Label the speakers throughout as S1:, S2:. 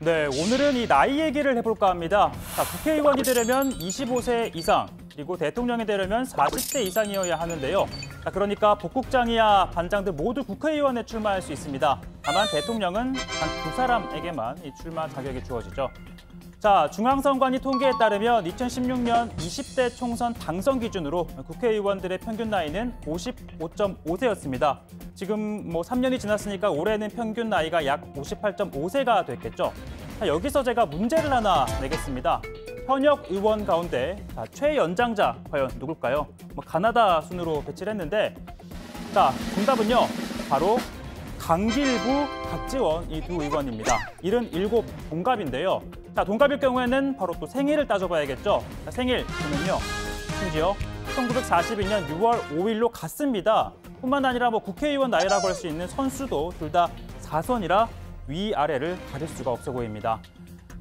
S1: 네, 오늘은 이 나이 얘기를 해볼까 합니다. 자, 국회의원이 되려면 25세 이상, 그리고 대통령이 되려면 40세 이상이어야 하는데요. 자, 그러니까 복국장이야 반장들 모두 국회의원에 출마할 수 있습니다. 다만 대통령은 단 두 사람에게만 이 출마 자격이 주어지죠. 자, 중앙선관위 통계에 따르면 2016년 20대 총선 당선 기준으로 국회의원들의 평균 나이는 55.5세였습니다. 지금 3년이 지났으니까 올해는 평균 나이가 약 58.5세가 됐겠죠. 자, 여기서 제가 문제를 하나 내겠습니다. 현역 의원 가운데 최연장자 과연 누굴까요? 가나다 순으로 배치를 했는데, 자, 정답은요. 바로 강길구, 박지원 이 두 의원입니다. 77 동갑인데요. 자, 동갑일 경우에는 바로 또 생일을 따져봐야겠죠. 자, 생일 보면요. 심지어 1942년 6월 5일로 같습니다. 뿐만 아니라 국회의원 나이라고 할 수 있는 선수도 둘 다 4선이라 위아래를 가릴 수가 없어 보입니다.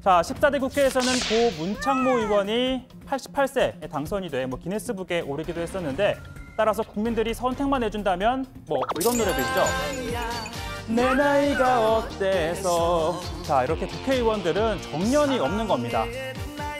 S1: 자, 14대 국회에서는 고 문창모 의원이 88세에 당선이 돼 기네스북에 오르기도 했었는데, 따라서 국민들이 선택만 해준다면 이런 노래도 있죠. 내 나이가 어때서. 자, 이렇게 국회의원들은 정년이 없는 겁니다.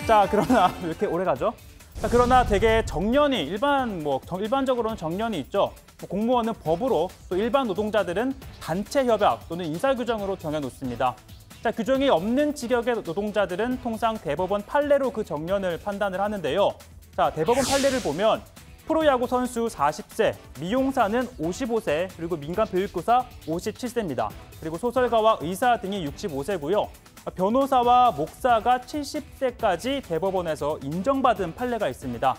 S1: 자, 그러나 왜 이렇게 오래 가죠? 자, 그러나 되게 정년이 일반적으로는 정년이 있죠. 공무원은 법으로, 또 일반 노동자들은 단체 협약 또는 인사 규정으로 정해놓습니다. 자, 규정이 없는 직역의 노동자들은 통상 대법원 판례로 그 정년을 판단을 하는데요. 자, 대법원 판례를 보면 프로야구 선수 40세, 미용사는 55세, 그리고 민간 교육교사 57세입니다. 그리고 소설가와 의사 등이 65세고요. 변호사와 목사가 70세까지 대법원에서 인정받은 판례가 있습니다.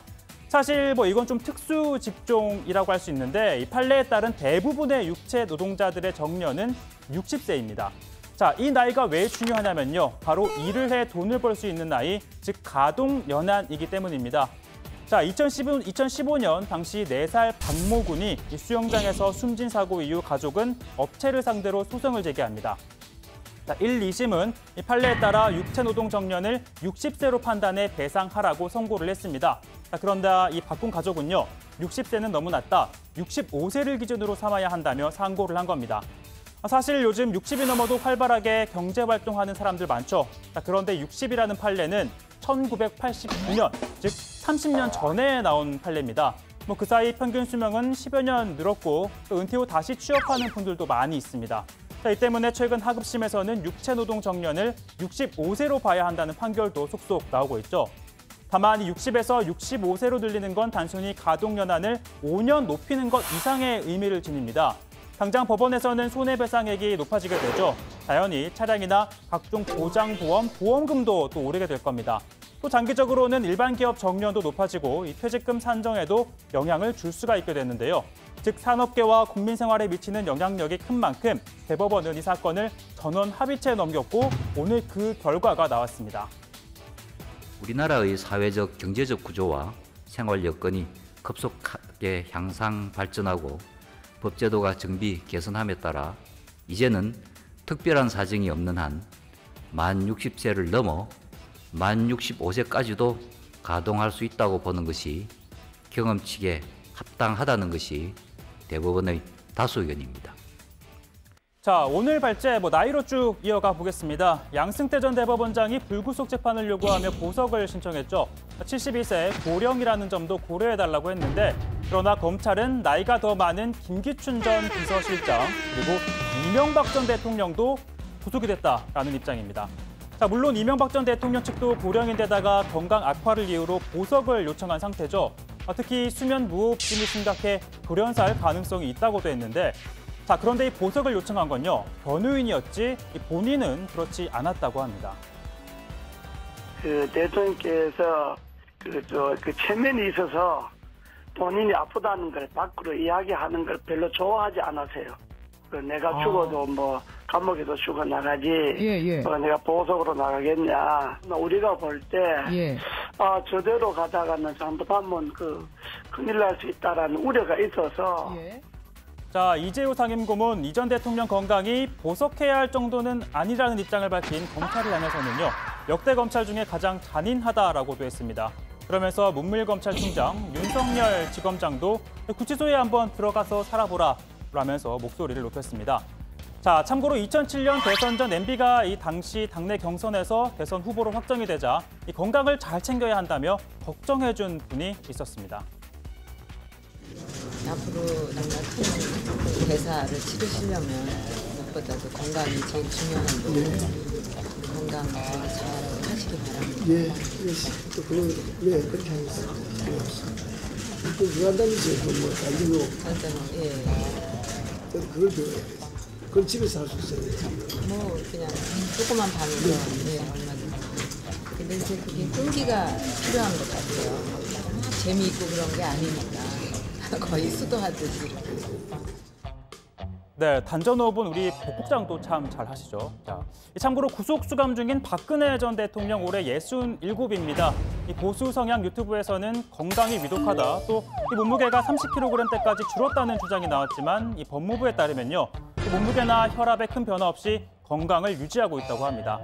S1: 사실 이건 좀 특수 직종이라고 할 수 있는데, 이 판례에 따른 대부분의 육체 노동자들의 정년은 60세입니다. 자, 이 나이가 왜 중요하냐면요. 바로 일을 해 돈을 벌 수 있는 나이, 즉 가동 연한이기 때문입니다. 자, 2015년 당시 4살 박모 군이 수영장에서 숨진 사고 이후 가족은 업체를 상대로 소송을 제기합니다. 자, 1, 2심은 이 판례에 따라 육체 노동 정년을 60세로 판단해 배상하라고 선고를 했습니다. 자, 그런데 이 박군 가족은요, 60세는 너무 낮다, 65세를 기준으로 삼아야 한다며 상고를 한 겁니다. 사실 요즘 60이 넘어도 활발하게 경제활동하는 사람들 많죠. 자, 그런데 60이라는 판례는 1989년, 즉 30년 전에 나온 판례입니다. 그 사이 평균 수명은 10여 년 늘었고, 또 은퇴 후 다시 취업하는 분들도 많이 있습니다. 자, 이 때문에 최근 하급심에서는 육체 노동 정년을 65세로 봐야 한다는 판결도 속속 나오고 있죠. 다만 이 60에서 65세로 늘리는 건 단순히 가동 연한을 5년 높이는 것 이상의 의미를 지닙니다. 당장 법원에서는 손해배상액이 높아지게 되죠. 당연히 차량이나 각종 보장보험, 보험금도 또 오르게 될 겁니다. 또 장기적으로는 일반 기업 정년도 높아지고 이 퇴직금 산정에도 영향을 줄 수가 있게 됐는데요. 즉 산업계와 국민 생활에 미치는 영향력이 큰 만큼 대법원은 이 사건을 전원 합의체에 넘겼고, 오늘 그 결과가 나왔습니다.
S2: 우리나라의 사회적, 경제적 구조와 생활 여건이 급속하게 향상 발전하고 법제도가 정비 개선함에 따라 이제는 특별한 사정이 없는 한 만 60세를 넘어 만 65세까지도 가동할 수 있다고 보는 것이 경험치에 합당하다는 것이 대법원의 다수 의견입니다.
S1: 자, 오늘 발제 나이로 쭉 이어가 보겠습니다. 양승태 전 대법원장이 불구속 재판을 요구하며 보석을 신청했죠. 72세 고령이라는 점도 고려해달라고 했는데, 그러나 검찰은 나이가 더 많은 김기춘 전 비서실장, 그리고 이명박 전 대통령도 구속이 됐다라는 입장입니다. 자, 물론 이명박 전 대통령 측도 고령인데다가 건강 악화를 이유로 보석을 요청한 상태죠. 특히 수면 무호흡증이 심각해 돌연사할 가능성이 있다고도 했는데, 자, 그런데 이 보석을 요청한 건요, 변호인이었지 본인은 그렇지 않았다고 합니다.
S3: 대통령께서 체면이 있어서 본인이 아프다는 걸 밖으로 이야기하는 걸 별로 좋아하지 않으세요. 내가 죽어도 감옥에도 죽어나가지, 내가 보석으로 나가겠냐. 우리가 볼 때, 저대로 가다가는 한번 큰일 날 수 있다라는 우려가 있어서.
S1: 자, 이재호 상임고문 이전 대통령 건강이 보석해야 할 정도는 아니라는 입장을 밝힌 검찰을 향해서는요, 역대 검찰 중에 가장 잔인하다라고도 했습니다. 그러면서 문무일검찰총장, 윤석열 지검장도 구치소에 한번 들어가서 살아보라 라면서 목소리를 높였습니다. 자, 참고로 2007년 대선 전 MB가 이 당시 당내 경선에서 대선 후보로 확정이 되자 이 건강을 잘 챙겨야 한다며 걱정해준 분이 있었습니다.
S4: 앞으로 정말 큰 대사를 치르시려면 무엇보다도 건강이 제일 중요한 거고 건강 잘 하시기 바랍니다.
S5: 예, 또 그렇게 하겠습니다. 또 유한다니세요, 뭐 다니고.
S4: 예.
S5: 그걸 배워야 돼. 그건 집에서 할 수 있어요.
S4: 뭐 그냥 조그만 방에서 얼마든지. 근데 이제 그게 끈기가 필요한 것 같아요. 재미있고 그런 게 아니니까 거의 수도하듯이 이렇게.
S1: 네, 단전호흡은 우리 복국장도 참 잘 하시죠. 자, 참고로 구속 수감 중인 박근혜 전 대통령 올해 67입니다. 이 보수 성향 유튜브에서는 건강이 위독하다, 또 이 몸무게가 30kg대까지 줄었다는 주장이 나왔지만 이 법무부에 따르면요, 이 몸무게나 혈압에 큰 변화 없이 건강을 유지하고 있다고 합니다.